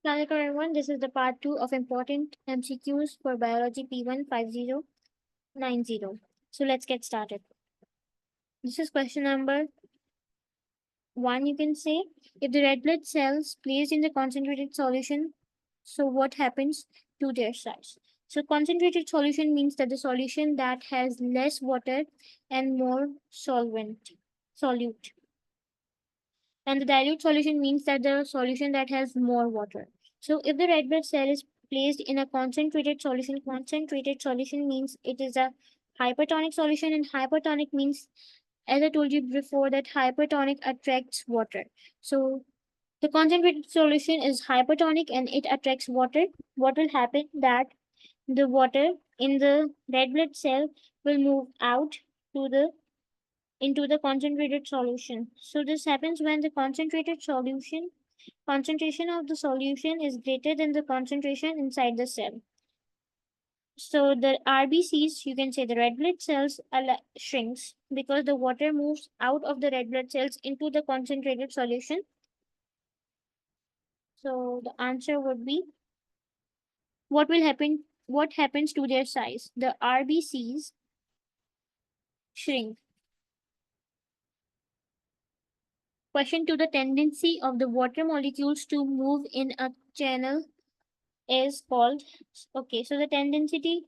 Assalamualaikum everyone. This is the part 2 of important MCQs for biology P15090. So let's get started. This is question number 1. You can say if the red blood cells placed in the concentrated solution, so what happens to their size? So concentrated solution means that the solution that has less water and more solute. And the dilute solution means that the solution that has more water. So if the red blood cell is placed in a concentrated solution means it is a hypertonic solution, and hypertonic means, as I told you before, that hypertonic attracts water. So the concentrated solution is hypertonic and it attracts water. What will happen that the water in the red blood cell will move out to the into the concentrated solution. So this happens when the concentration of the solution is greater than the concentration inside the cell. So the RBCs, you can say the red blood cells, shrinks because the water moves out of the red blood cells into the concentrated solution. So the answer would be what will happen? What happens to their size? The RBCs shrink. Question to the tendency of the water molecules to move in a channel is called, okay, so the tendency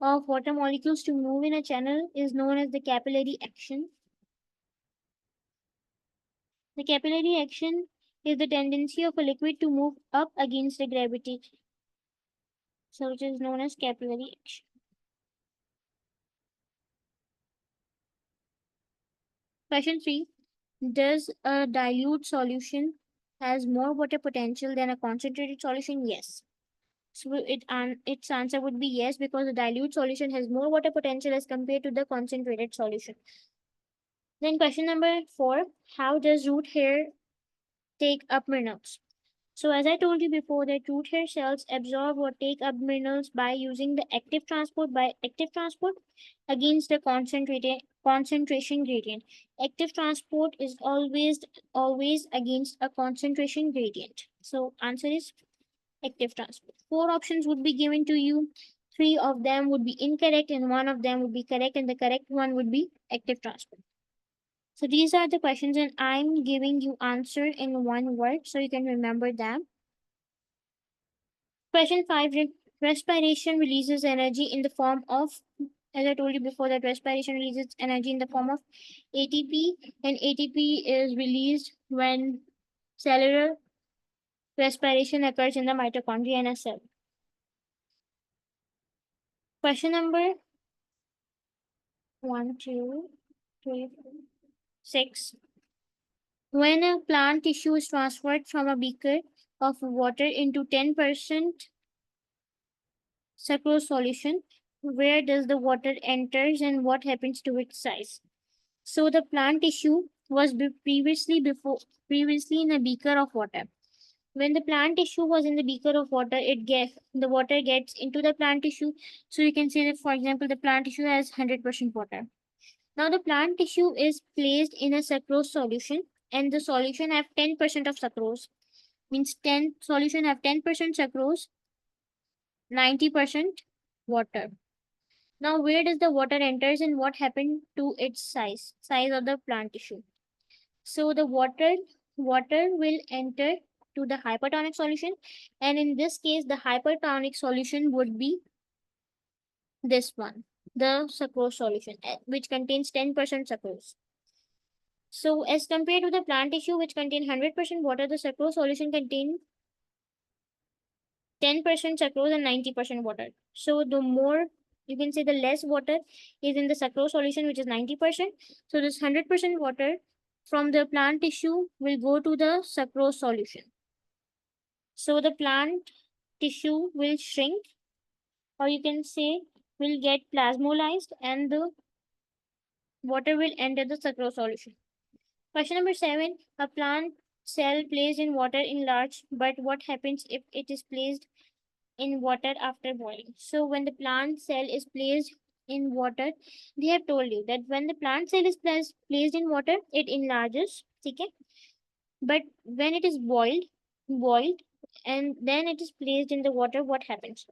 of water molecules to move in a channel is known as the capillary action. The capillary action is the tendency of a liquid to move up against the gravity, so which is known as capillary action. Question 3. Does a dilute solution has more water potential than a concentrated solution? Yes. So its answer would be yes, because the dilute solution has more water potential as compared to the concentrated solution. Then question number 4, how does root hair take up minerals? So as I told you before, that root hair cells absorb or take up minerals by using the active transport against the concentration gradient. Active transport is always against a concentration gradient. So answer is active transport. 4 options would be given to you. 3 of them would be incorrect and 1 of them would be correct, and the correct one would be active transport. So these are the questions and I'm giving you answer in one word so you can remember them. Question 5, respiration releases energy in the form of, as I told you before, that respiration releases energy in the form of ATP, and ATP is released when cellular respiration occurs in the mitochondria in a cell. Question number 1, 2, 3, 4, 6. When a plant tissue is transferred from a beaker of water into 10% sucrose solution, where does the water enters and what happens to its size? So the plant tissue was previously in a beaker of water. When the plant tissue was in the beaker of water, the water gets into the plant tissue. So you can say that, for example, the plant tissue has 100% water. Now the plant tissue is placed in a sucrose solution, and the solution have 10% of sucrose. Means 10 solution have 10% sucrose, 90% water. Now where does the water enters and what happened to its size of the plant tissue? So the water will enter to the hypertonic solution, and in this case the hypertonic solution would be this one, the sucrose solution, which contains 10% sucrose. So as compared to the plant tissue which contain 100% water, the sucrose solution contain 10% sucrose and 90% water. So the more, you can say, the less water is in the sucrose solution, which is 90%. So this 100% water from the plant tissue will go to the sucrose solution. So the plant tissue will shrink, or you can say will get plasmolized, and the water will enter the sucrose solution. Question number 7, a plant cell placed in water enlarge, but what happens if it is placed in water after boiling? So when the plant cell is placed in water, they have told you that when the plant cell is placed in water, it enlarges, okay? But when it is boiled, boiled, and then it is placed in the water, what happens?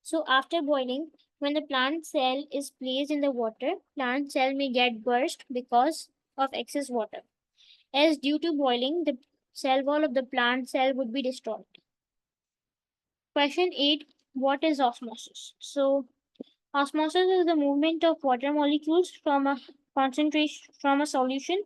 So after boiling, when the plant cell is placed in the water, plant cell may get burst because of excess water. As due to boiling, the cell wall of the plant cell would be destroyed. Question 8. What is osmosis? So osmosis is the movement of water molecules from a solution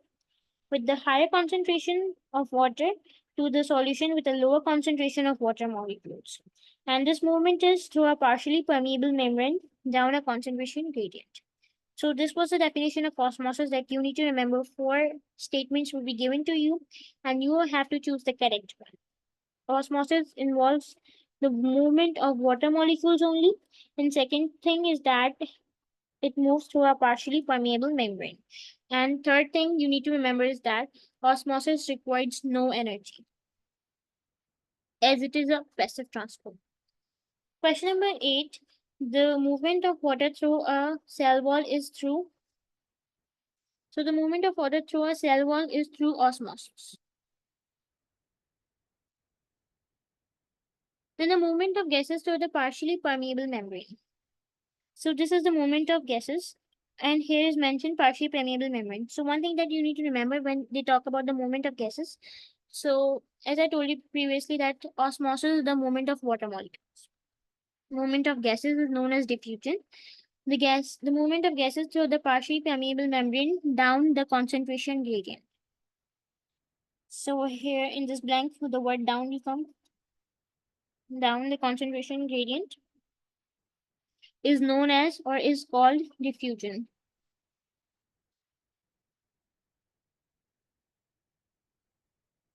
with the higher concentration of water to the solution with a lower concentration of water molecules. And this movement is through a partially permeable membrane down a concentration gradient. So this was the definition of osmosis that you need to remember. Four statements will be given to you and you will have to choose the correct one. Osmosis involves the movement of water molecules only. And second thing is that it moves through a partially permeable membrane. And third thing you need to remember is that osmosis requires no energy as it is a passive transport. Question number 8. The movement of water through a cell wall is through. So the movement of water through a cell wall is through osmosis. Then the movement of gases through the partially permeable membrane. So this is the movement of gases. And here is mentioned partially permeable membrane. So one thing that you need to remember when they talk about the movement of gases. So as I told you previously that osmosis is the movement of water molecules. Movement of gases is known as diffusion. The movement of gases through the partially permeable membrane down the concentration gradient. So here in this blank, the word down will come. Down the concentration gradient is known as or is called diffusion.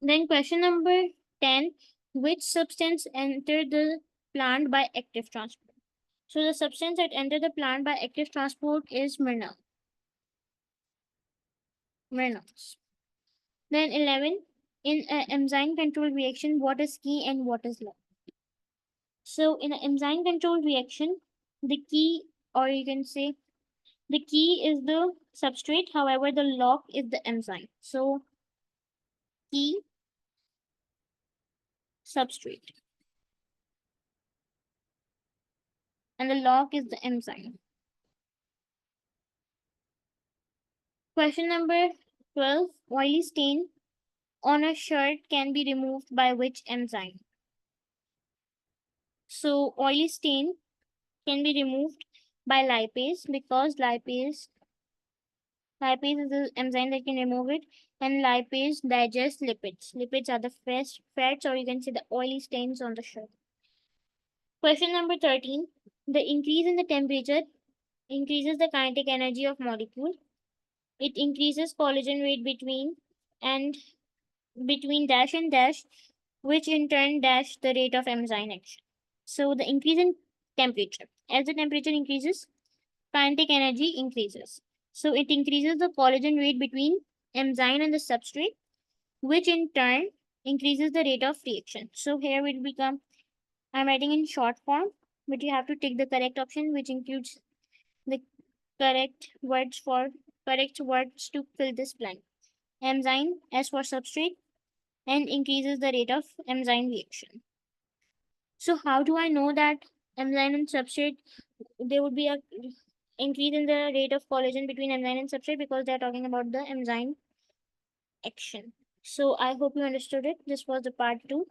Then question number 10, which substance enter the plant by active transport? So the substance that enter the plant by active transport is myrnanes. Then 11, in an enzyme controlled reaction, what is key and what is lock? So in an enzyme controlled reaction, the key, or you can say the key is the substrate, however, the lock is the enzyme. So key, substrate, and the lock is the enzyme. Question number 12, oily stain on a shirt can be removed by which enzyme? So oily stain can be removed by lipase because lipase is the enzyme that can remove it, and lipase digests lipids. Lipids are the fats, or you can say the oily stains on the shirt. Question number 13. The increase in the temperature increases the kinetic energy of molecule. It increases collision rate and between dash and dash, which in turn dash the rate of enzyme action. So the increase in temperature. As the temperature increases, kinetic energy increases. So it increases the collision rate between enzyme and the substrate, which in turn increases the rate of reaction. So here will become, I'm writing in short form, but you have to take the correct option, which includes the correct words for correct words to fill this blank. Enzyme as for substrate and increases the rate of enzyme reaction. So how do I know that enzyme and substrate there would be a increase in the rate of collision between enzyme and substrate because they are talking about the enzyme action. So I hope you understood it. This was the part 2.